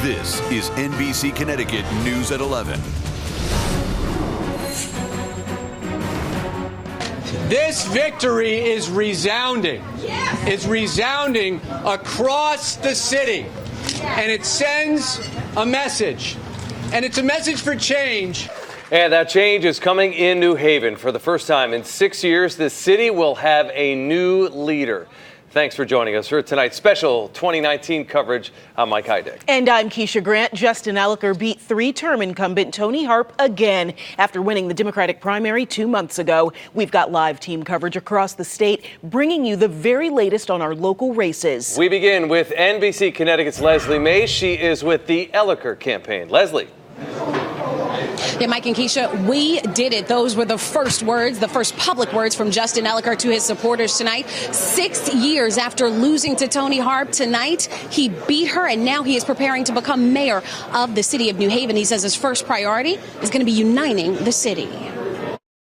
This is NBC Connecticut News at 11. This victory is resounding. It's resounding across the city. And it sends a message. And it's a message for change. And that change is coming in New Haven. For the first time in 6 years, the city will have a new leader. Thanks for joining us for tonight's special 2019 coverage. I'm Mike Heidick. And I'm Keisha Grant. Justin Elicker beat three-term incumbent Tony Harp again after winning the Democratic primary 2 months ago. We've got live team coverage across the state, bringing you the very latest on our local races. We begin with NBC Connecticut's Leslie Mays. She is with the Elicker campaign. Leslie. Yeah, Mike and Keisha, we did it. Those were the first words, the first public words from Justin Elicker to his supporters tonight. 6 years after losing to Tony Harp tonight, he beat her, and now he is preparing to become mayor of the city of New Haven. He says his first priority is going to be uniting the city.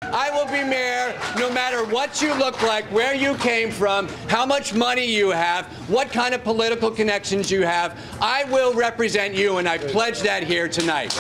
I will be mayor no matter what you look like, where you came from, how much money you have, what kind of political connections you have. I will represent you, and I pledge that here tonight.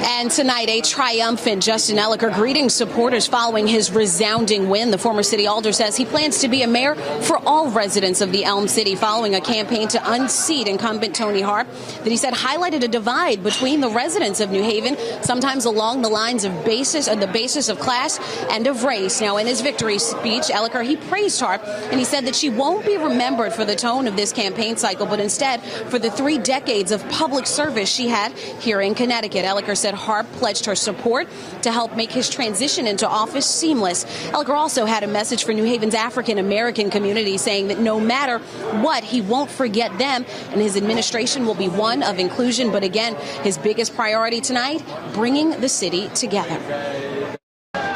And tonight, a triumphant Justin Elicker greeting supporters following his resounding win. The former city alder says he plans to be a mayor for all residents of the Elm City following a campaign to unseat incumbent Tony Harp that he said highlighted a divide between the residents of New Haven, sometimes along the lines of the basis of class and of race. Now, in his victory speech, Elicker, he praised Harp, and he said that she won't be remembered for the tone of this campaign cycle, but instead for the 3 decades of public service she had here in Connecticut. Elicker said Harp pledged her support to help make his transition into office seamless. Elicker also had a message for New Haven's African-American community, saying that no matter what, he won't forget them, and his administration will be one of inclusion. But again, his biggest priority tonight, bringing the city together.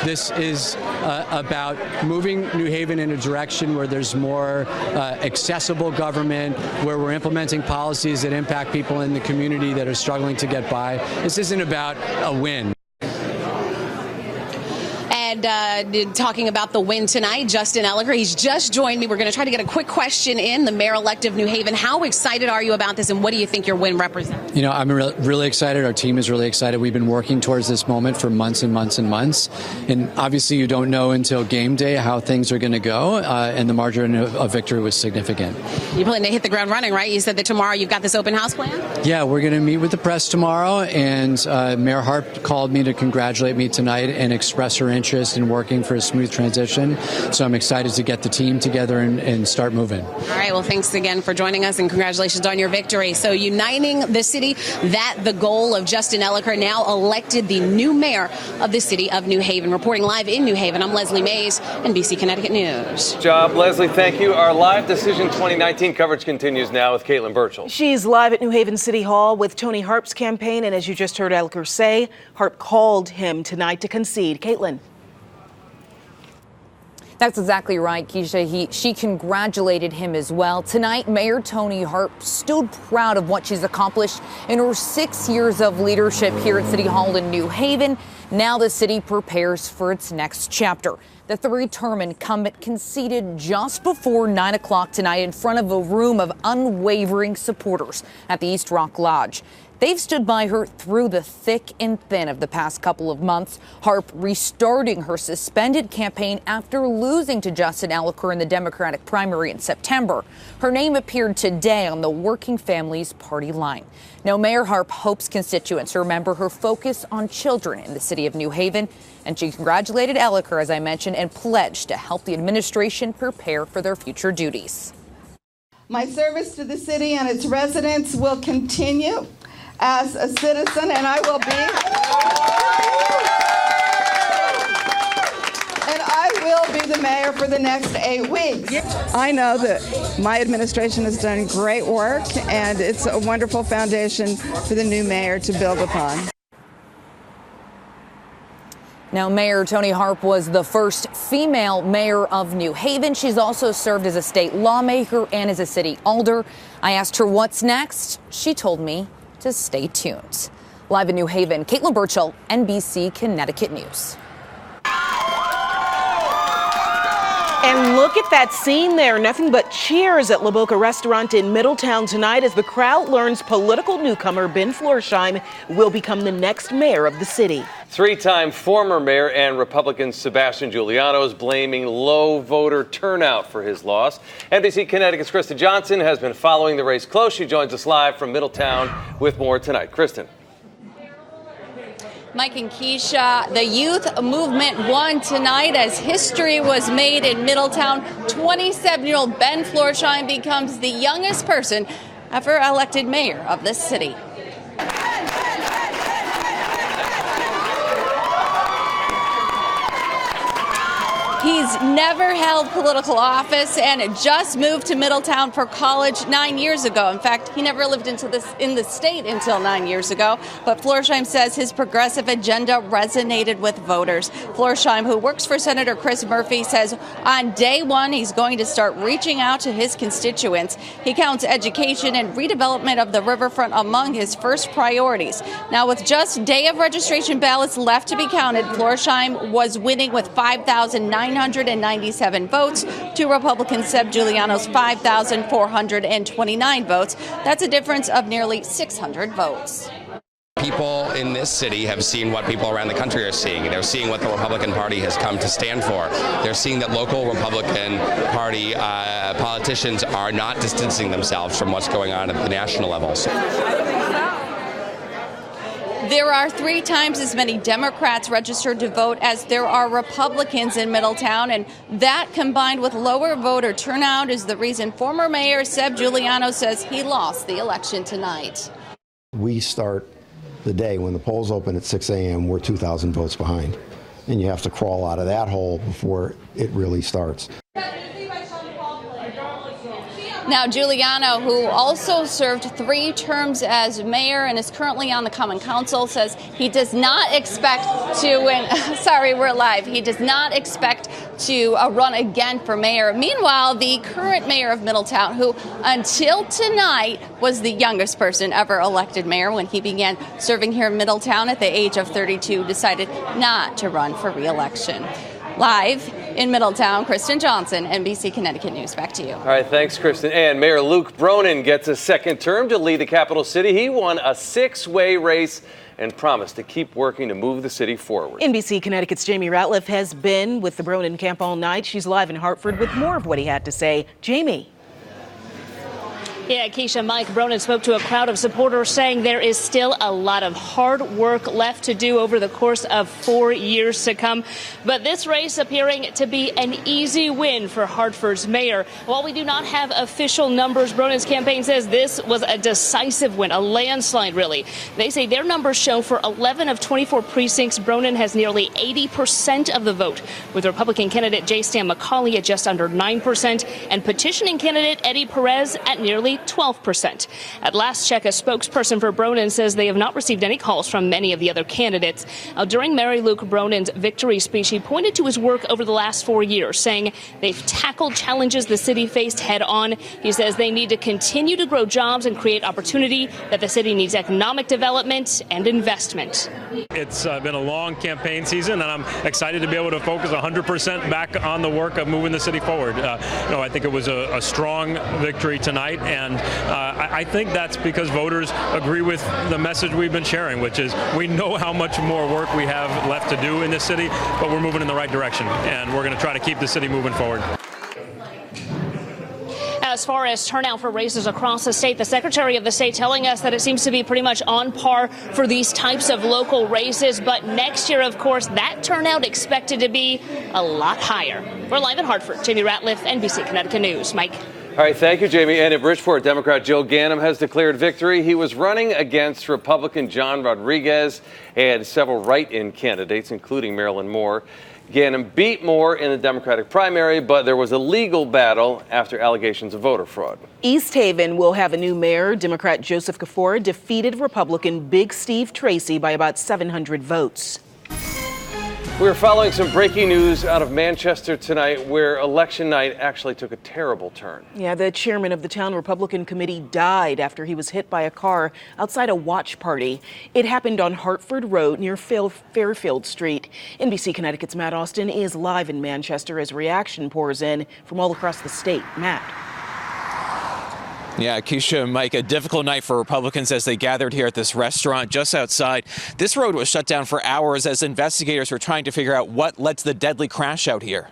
This is about moving New Haven in a direction where there's more accessible government, where we're implementing policies that impact people in the community that are struggling to get by. This isn't about a win. And talking about the win tonight, Justin Elicker, he's just joined me. We're going to try to get a quick question in. The mayor-elect of New Haven, how excited are you about this, and what do you think your win represents? You know, I'm really excited. Our team is really excited. We've been working towards this moment for months and months and months. And obviously, you don't know until game day how things are going to go, and the margin of victory was significant. You plan to hit the ground running, right? You said that tomorrow you've got this open house plan? Yeah, we're going to meet with the press tomorrow, and Mayor Harp called me to congratulate me tonight and express her interest in working for a smooth transition. So I'm excited to get the team together and start moving. All right. Well, thanks again for joining us, and congratulations on your victory. So uniting the city, that the goal of Justin Elicker, now elected the new mayor of the city of New Haven. Reporting live in New Haven, I'm Leslie Mays, NBC Connecticut News. Good job, Leslie. Thank you. Our Live Decision 2019 coverage continues now with Caitlin Burchell. She's live at New Haven City Hall with Tony Harp's campaign. And as you just heard Elicker say, Harp called him tonight to concede. Caitlin. That's exactly right, Keisha. She congratulated him as well. Tonight, Mayor Tony Harp stood proud of what she's accomplished in her 6 years of leadership here at City Hall in New Haven. Now the city prepares for its next chapter. The 3-term incumbent conceded just before 9 o'clock tonight in front of a room of unwavering supporters at the East Rock Lodge. They've stood by her through the thick and thin of the past couple of months. Harp restarting her suspended campaign after losing to Justin Elicker in the Democratic primary in September. Her name appeared today on the Working Families Party line. Now, Mayor Harp hopes constituents remember her focus on children in the city of New Haven. And she congratulated Elicker, as I mentioned, and pledged to help the administration prepare for their future duties. My service to the city and its residents will continue as a citizen, and I will be the mayor for the next 8 weeks. I know that my administration has done great work, and it's a wonderful foundation for the new mayor to build upon. Now, Mayor Tony Harp was the first female mayor of New Haven. She's also served as a state lawmaker and as a city alder. I asked her what's next. She told me to stay tuned. Live in New Haven, Caitlin And look at that scene there. Nothing but cheers at La Boca Restaurant in Middletown tonight as the crowd learns political newcomer Ben Florsheim will become the next mayor of the city. Three-time former mayor and Republican Sebastian Giuliano is blaming low voter turnout for his loss. NBC Connecticut's Kristen Johnson has been following the race close. She joins us live from Middletown with more tonight. Kristen. Mike and Keisha, the youth movement won tonight as history was made in Middletown. 27-year-old Ben Florsheim becomes the youngest person ever elected mayor of this city. He's never held political office and just moved to Middletown for college 9 years ago. In fact, he never lived in the state until 9 years ago. But Florsheim says his progressive agenda resonated with voters. Florsheim, who works for Senator Chris Murphy, says on day one he's going to start reaching out to his constituents. He counts education and redevelopment of the riverfront among his first priorities. Now, with just day of registration ballots left to be counted, Florsheim was winning with 5,997 votes to Republican Seb Giuliano's 5,429 votes. That's a difference of nearly 600 votes. People in this city have seen what people around the country are seeing. They're seeing what the Republican Party has come to stand for. They're seeing that local Republican Party politicians are not distancing themselves from what's going on at the national levels. There are 3 times as many Democrats registered to vote as there are Republicans in Middletown, and that combined with lower voter turnout is the reason former Mayor Seb Giuliano says he lost the election tonight. We start the day when the polls open at 6 a.m., we're 2,000 votes behind, and you have to crawl out of that hole before it really starts. Now, Giuliano, who also served 3 terms as mayor and is currently on the Common Council, says he does not expect to win. Sorry, we're live. He does not expect to run again for mayor. Meanwhile, the current mayor of Middletown, who until tonight was the youngest person ever elected mayor when he began serving here in Middletown at the age of 32, decided not to run for re-election. Live in Middletown, Kristen Johnson, NBC Connecticut News. Back to you. All right, thanks, Kristen. And Mayor Luke Bronin gets a second term to lead the capital city. He won a 6-way race and promised to keep working to move the city forward. NBC Connecticut's Jamie Ratliff has been with the Bronin camp all night. She's live in Hartford with more of what he had to say. Jamie. Yeah, Keisha, Mike Bronin spoke to a crowd of supporters saying there is still a lot of hard work left to do over the course of 4 years to come. But this race appearing to be an easy win for Hartford's mayor. While we do not have official numbers, Bronin's campaign says this was a decisive win, a landslide, really. They say their numbers show for 11 of 24 precincts, Bronin has nearly 80% of the vote, with Republican candidate J. Stan McCauley at just under 9% and petitioning candidate Eddie Perez at nearly 12%. At last check, a spokesperson for Bronin says they have not received any calls from many of the other candidates. During Mary Luke Bronin's victory speech, he pointed to his work over the last 4 years, saying they've tackled challenges the city faced head on. He says they need to continue to grow jobs and create opportunity, that the city needs economic development and investment. It's been a long campaign season, and I'm excited to be able to focus 100% back on the work of moving the city forward. I think it was a strong victory tonight, and I think that's because voters agree with the message we've been sharing, which is we know how much more work we have left to do in this city, but we're moving in the right direction, and we're going to try to keep the city moving forward. As far as turnout for races across the state, the Secretary of the State telling us that it seems to be pretty much on par for these types of local races. But next year, of course, that turnout expected to be a lot higher. We're live in Hartford. Jamie Ratliff, NBC Connecticut News. Mike. All right, thank you, Jamie. And in Bridgeport, Democrat Joe Ganim has declared victory. He was running against Republican John Rodriguez and several write-in candidates, including Marilyn Moore. Ganim beat Moore in the Democratic primary, but there was a legal battle after allegations of voter fraud. East Haven will have a new mayor. Democrat Joseph Kafora defeated Republican Big Steve Tracy by about 700 votes. We're following some breaking news out of Manchester tonight where election night actually took a terrible turn. Yeah, the chairman of the town Republican committee died after he was hit by a car outside a watch party. It happened on Hartford Road near Fairfield Street. NBC Connecticut's Matt Austin is live in Manchester as reaction pours in from all across the state. Matt. Yeah, Keisha and Mike, a difficult night for Republicans as they gathered here at this restaurant just outside. This road was shut down for hours as investigators were trying to figure out what led to the deadly crash out here.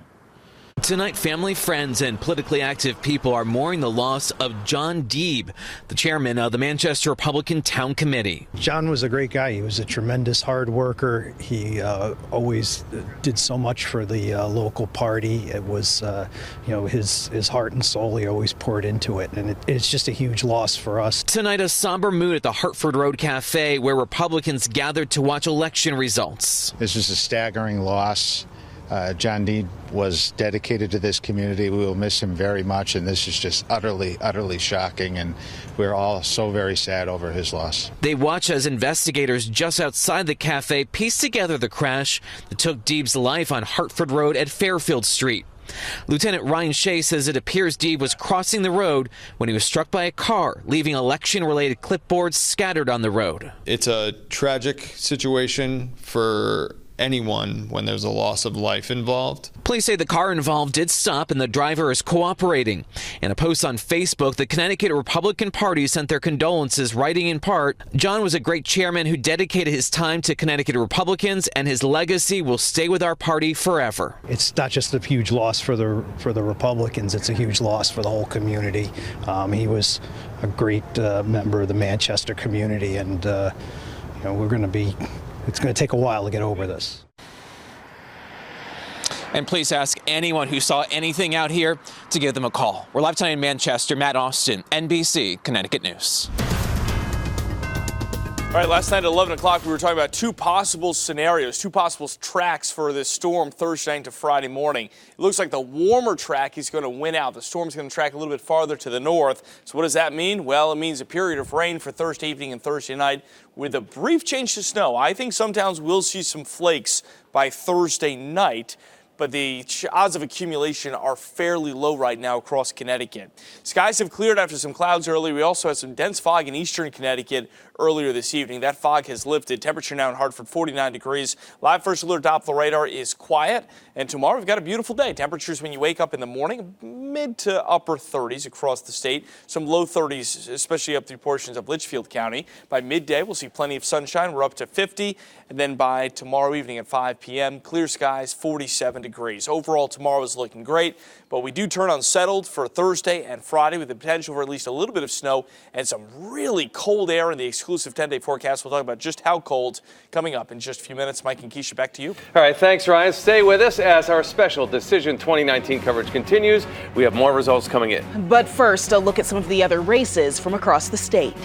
Tonight, family, friends, and politically active people are mourning the loss of John Deeb, the chairman of the Manchester Republican Town Committee. John was a great guy. He was a tremendous hard worker. He always did so much for the local party. It was, his heart and soul. He always poured into it, and it's just a huge loss for us. Tonight, a somber mood at the Hartford Road Cafe, where Republicans gathered to watch election results. This is a staggering loss. John Deeb was dedicated to this community. We will miss him very much, and this is just utterly, utterly shocking, and we're all so very sad over his loss. They watch as investigators just outside the cafe piece together the crash that took Deeb's life on Hartford Road at Fairfield Street. Lieutenant Ryan Shea says it appears Deeb was crossing the road when he was struck by a car, leaving election-related clipboards scattered on the road. It's a tragic situation for anyone when there's a loss of life involved. Police say the car involved did stop and the driver is cooperating. In a post on Facebook, the Connecticut Republican Party sent their condolences, writing in part, "John was a great chairman who dedicated his time to Connecticut Republicans, and his legacy will stay with our party forever." It's not just a huge loss for the Republicans, it's a huge loss for the whole community. He was a great member of the Manchester community, and it's going to take a while to get over this. And please ask anyone who saw anything out here to give them a call. We're live tonight in Manchester. Matt Austin, NBC Connecticut News. All right, last night at 11 o'clock, we were talking about two possible scenarios, two possible tracks for this storm Thursday night to Friday morning. It looks like the warmer track is going to win out. The storm's going to track a little bit farther to the north. So what does that mean? Well, it means a period of rain for Thursday evening and Thursday night with a brief change to snow. I think some towns will see some flakes by Thursday night, but the odds of accumulation are fairly low right now across Connecticut. Skies have cleared after some clouds earlier. We also had some dense fog in eastern Connecticut earlier this evening. That fog has lifted. Temperature now in Hartford, 49 degrees. Live First Alert Doppler radar is quiet. And tomorrow we've got a beautiful day. Temperatures when you wake up in the morning, mid to upper 30s across the state. Some low 30s, especially up through portions of Litchfield County. By midday, we'll see plenty of sunshine. We're up to 50. And then by tomorrow evening at 5 p.m., clear skies, 47 degrees. Overall, tomorrow is looking great. But we do turn unsettled for Thursday and Friday with the potential for at least a little bit of snow and some really cold air in the exclusive 10-day forecast. We'll talk about just how cold coming up in just a few minutes. Mike and Keisha, back to you. All right, thanks, Ryan. Stay with us as our special Decision 2019 coverage continues. We have more results coming in. But first, a look at some of the other races from across the state.